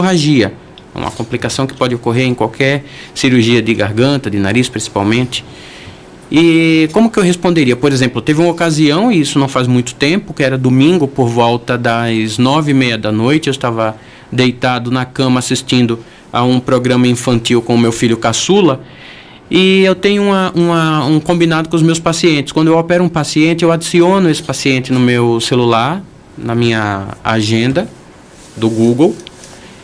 hemorragia, uma complicação que pode ocorrer em qualquer cirurgia de garganta, de nariz principalmente. E como que eu responderia? Por exemplo, teve uma ocasião, e isso não faz muito tempo, que era domingo por volta das 9h30 da noite, eu estava deitado na cama assistindo a um programa infantil com o meu filho caçula, e eu tenho um combinado com os meus pacientes. Quando eu opero um paciente, eu adiciono esse paciente no meu celular, na minha agenda do Google,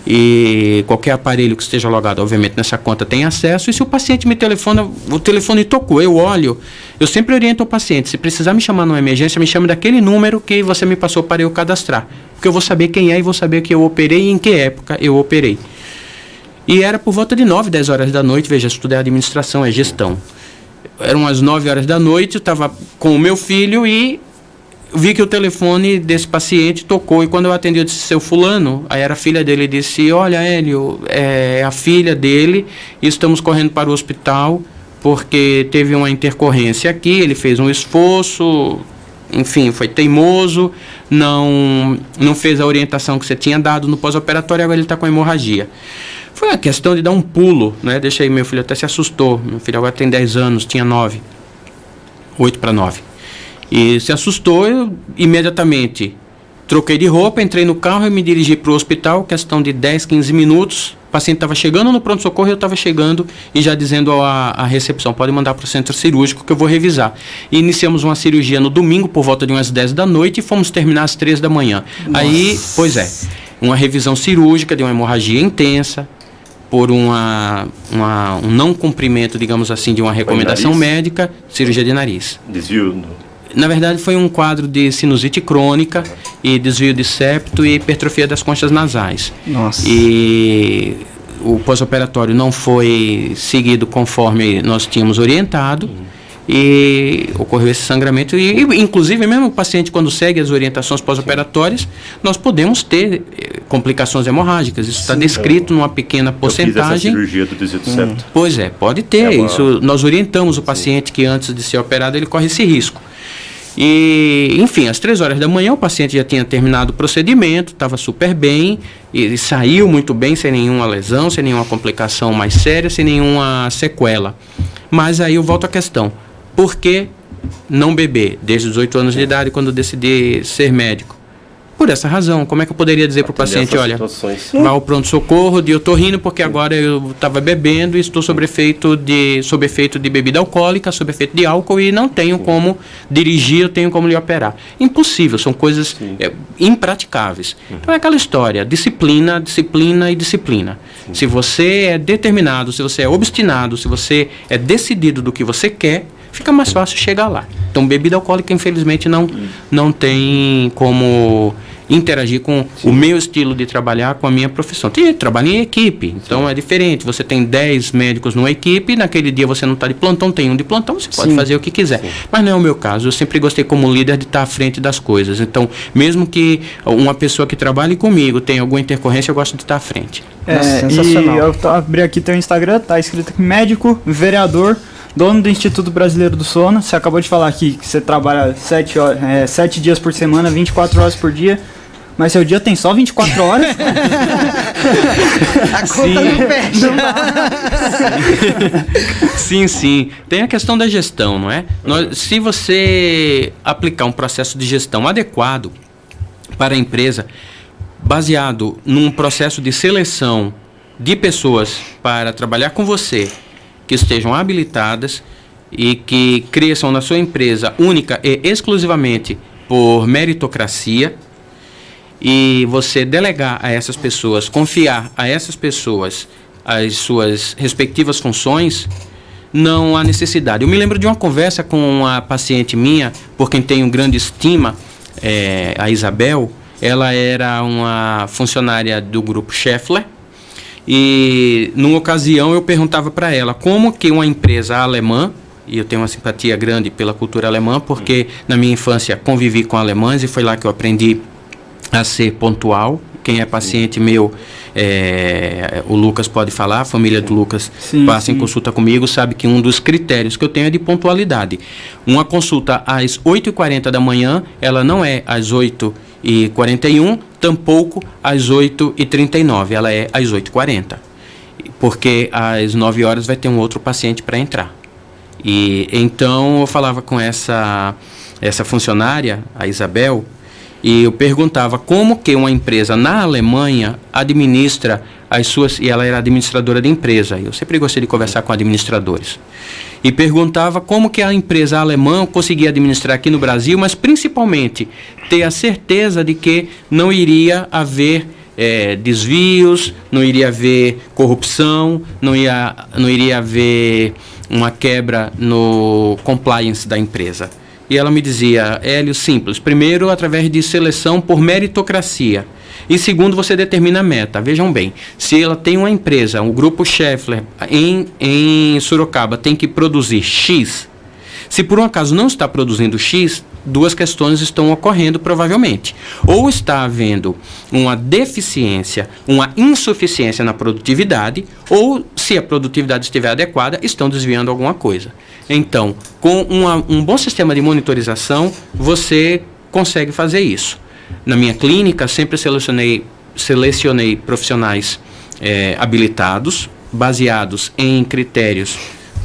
e qualquer aparelho que esteja logado, obviamente, nessa conta tem acesso. E se o paciente me telefona, o telefone tocou, eu olho, eu sempre oriento o paciente: se precisar me chamar numa emergência, me chame daquele número que você me passou para eu cadastrar, porque eu vou saber quem é e vou saber que eu operei e em que época eu operei. E era por volta de 9, 10 horas da noite. Veja, estudei administração, é gestão. Eram as 9 horas da noite, eu estava com o meu filho e vi que o telefone desse paciente tocou, e quando eu atendi, eu disse: seu fulano? Aí era a filha dele, e disse: olha, Hélio, é a filha dele, e estamos correndo para o hospital porque teve uma intercorrência aqui, ele fez um esforço, enfim, foi teimoso, não fez a orientação que você tinha dado no pós-operatório, agora ele está com hemorragia. Foi uma questão de dar um pulo, né? Deixei, meu filho até se assustou, meu filho agora tem 10 anos, tinha 9, 8 para 9. E se assustou, eu imediatamente troquei de roupa, entrei no carro e me dirigi para o hospital, questão de 10, 15 minutos. O paciente estava chegando no pronto-socorro, eu estava chegando e já dizendo à recepção: pode mandar para o centro cirúrgico que eu vou revisar. E iniciamos uma cirurgia no domingo por volta de umas 10 da noite e fomos terminar às 3 da manhã. Nossa. Aí, pois é, uma revisão cirúrgica de uma hemorragia intensa, por um não cumprimento, digamos assim, de uma recomendação médica, cirurgia de nariz. Desvio? Na verdade, foi um quadro de sinusite crônica e desvio de septo e hipertrofia das conchas nasais. Nossa. E o pós-operatório não foi seguido conforme nós tínhamos orientado, e ocorreu esse sangramento. E inclusive, mesmo o paciente, quando segue as orientações pós-operatórias, nós podemos ter complicações hemorrágicas. Isso está descrito numa pequena porcentagem. Eu fiz essa cirurgia do desvio de septo. Pois é, pode ter. Isso, nós orientamos o paciente que antes de ser operado ele corre esse risco. E, enfim, às 3 horas da manhã o paciente já tinha terminado o procedimento, estava super bem, e saiu muito bem, sem nenhuma lesão, sem nenhuma complicação mais séria, sem nenhuma sequela. Mas aí eu volto à questão: por que não beber desde os 18 anos de idade, quando eu decidi ser médico? Por essa razão. Como é que eu poderia dizer para o paciente: olha, vá ao pronto-socorro, eu estou rindo porque agora eu estava bebendo e estou sob efeito de bebida alcoólica, sob efeito de álcool, e não tenho como dirigir, eu tenho como lhe operar. Impossível, são coisas impraticáveis. Então é aquela história: disciplina, disciplina e disciplina. Se você é determinado, se você é obstinado, se você é decidido do que você quer, fica mais fácil chegar lá. Então, bebida alcoólica, infelizmente, não tem como interagir com o meu estilo de trabalhar, com a minha profissão. Eu trabalho em equipe, então é diferente. Você tem 10 médicos numa equipe, naquele dia você não está de plantão, tem um de plantão, você pode fazer o que quiser. Mas não é o meu caso. Eu sempre gostei, como líder, de estar à frente das coisas. Então, mesmo que uma pessoa que trabalhe comigo tenha alguma intercorrência, eu gosto de estar à frente. Sensacional. E eu abri aqui teu Instagram, tá escrito aqui: médico, vereador, dono do Instituto Brasileiro do Sono. Você acabou de falar aqui que você trabalha 7 dias por semana, 24 horas por dia. Mas seu dia tem só 24 horas? A conta não fecha. Sim. Tem a questão da gestão, não é? Se você aplicar um processo de gestão adequado para a empresa, baseado num processo de seleção de pessoas para trabalhar com você, que estejam habilitadas e que cresçam na sua empresa única e exclusivamente por meritocracia, e você delegar a essas pessoas, confiar a essas pessoas as suas respectivas funções, não há necessidade. Eu me lembro de uma conversa com uma paciente minha, por quem tenho grande estima, a Isabel. Ela era uma funcionária do grupo Schaeffler, e numa ocasião eu perguntava para ela como que uma empresa alemã, e eu tenho uma simpatia grande pela cultura alemã, porque na minha infância convivi com alemães e foi lá que eu aprendi a ser pontual. Quem é paciente meu, o Lucas pode falar, a família do Lucas passa em consulta comigo, sabe que um dos critérios que eu tenho é de pontualidade. Uma consulta às 8h40 da manhã, ela não é às 8h40 8h41, tampouco às 8h39, ela é às 8h40. Porque às 9 horas vai ter um outro paciente para entrar. E então eu falava com essa funcionária, a Isabel, e eu perguntava como que uma empresa na Alemanha administra as suas... E ela era administradora de empresa. Eu sempre gostei de conversar com administradores. E perguntava como que a empresa alemã conseguia administrar aqui no Brasil, mas principalmente ter a certeza de que não iria haver desvios, não iria haver corrupção, não iria haver uma quebra no compliance da empresa. E ela me dizia, Hélio, simples. Primeiro, através de seleção por meritocracia. E segundo, você determina a meta. Vejam bem, se ela tem uma empresa, o grupo Schaeffler, em Sorocaba, tem que produzir X, se por um acaso não está produzindo X, duas questões estão ocorrendo provavelmente. Ou está havendo uma deficiência, uma insuficiência na produtividade, ou se a produtividade estiver adequada, estão desviando alguma coisa. Então, com um bom sistema de monitorização, você consegue fazer isso. Na minha clínica, sempre selecionei profissionais habilitados, baseados em critérios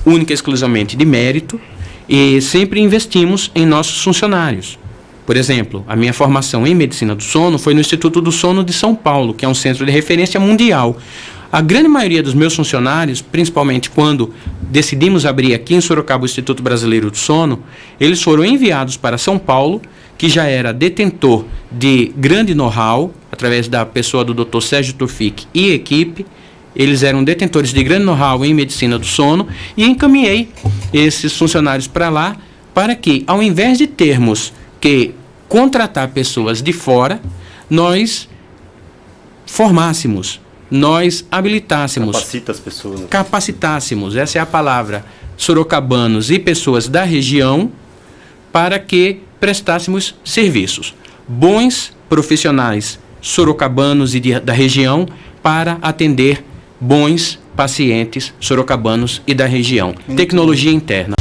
única e exclusivamente de mérito, e sempre investimos em nossos funcionários. Por exemplo, a minha formação em medicina do sono foi no Instituto do Sono de São Paulo, que é um centro de referência mundial. A grande maioria dos meus funcionários, principalmente quando decidimos abrir aqui em Sorocaba o Instituto Brasileiro do Sono, eles foram enviados para São Paulo, que já era detentor de grande know-how, através da pessoa do Dr. Sérgio Tufik e equipe. Eles eram detentores de grande know-how em medicina do sono, e encaminhei esses funcionários para lá, para que, ao invés de termos que contratar pessoas de fora, nós formássemos, nós habilitássemos, capacita as pessoas, né? Capacitássemos, essa é a palavra, sorocabanos e pessoas da região, para que prestássemos serviços. Bons profissionais sorocabanos e da região para atender bons pacientes sorocabanos e da região. Tecnologia interna.